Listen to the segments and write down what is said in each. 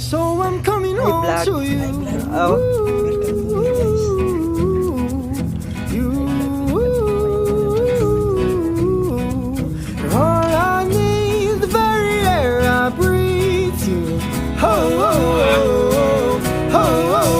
So I'm coming home to you. Oh. You. You're all I need, the very air I breathe. You. Oh, oh, oh, oh, oh, oh.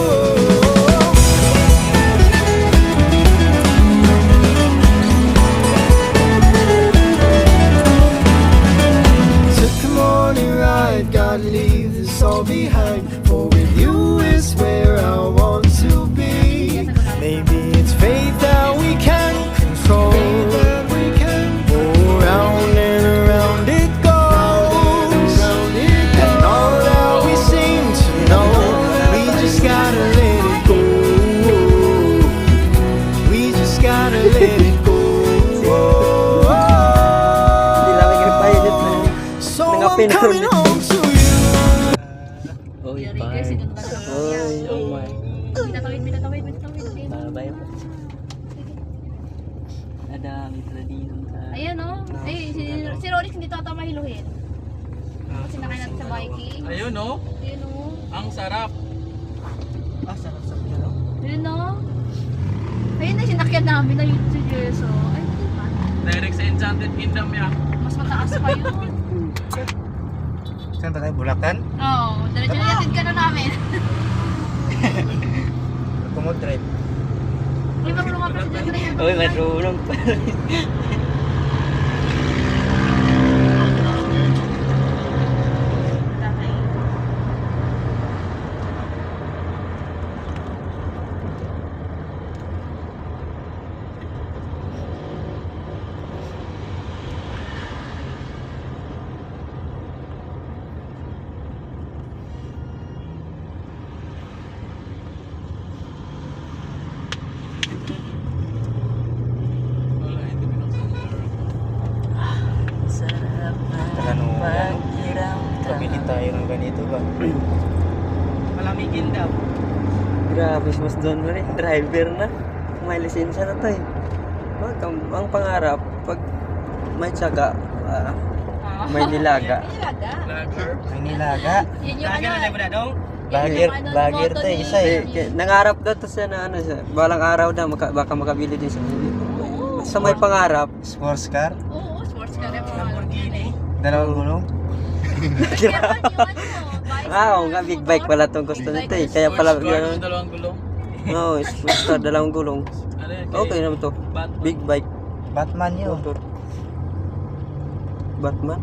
Took a morning ride, gotta leave this all behind. For with you is where I want to be. Maybe it's fate that we can't control. Oh, round and around it goes. And all that we seem to know, we just gotta let it go. We just gotta let it go. Hindi lang may pilot na. So I'm coming home to you. Oy, Yari guys, ito na Oy, oh my. Binatawid. Babay pa. Nadami pala dito sa... Ayan o. Si Rolex hindi tatama hiluhin. Kasi nakain natin sa biking. Ayun no, Ayun o. ang sarap. Sarap sa pilo. Ayun o. Ayun na sinakyan namin na yun si Jeso. Ay, hindi ba? Direct sa Enchanted Kingdom ya. Mas mataas pa yun. Saan ba tayo? Bulacan? Oo. Diretso na yatid ka na namin. Ako mag-drive. Uy, marunong ka pa si Jeso. Uy, marunong pa. Wala, hindi binuksan. Sarap na pakiramdam. Pabili tayo ng ganito ba? Malamigin daw. Grabe, mas doon mo rin. Driver na. May lisensya na to eh. Ang pangarap, pag may tsaga, may nilaga. Nilaga. Lager. May nilaga. Yun yung ano. dong? Bagger to eh, isa eh. Nangarap daw to siya na ano siya. Balang araw na baka makabili din siya. Sa may pangarap. Sports car? Oo, sports car yung Lamborghini. Dalawang gulong? Oo nga, big bike pala itong gusto nito eh. Kaya pala gano'n. Dalawang gulong. Oo, sports car, dalawang gulong. Ano yan? Okay naman to. Batman. Big bike. Batman yun. Motor. Batman?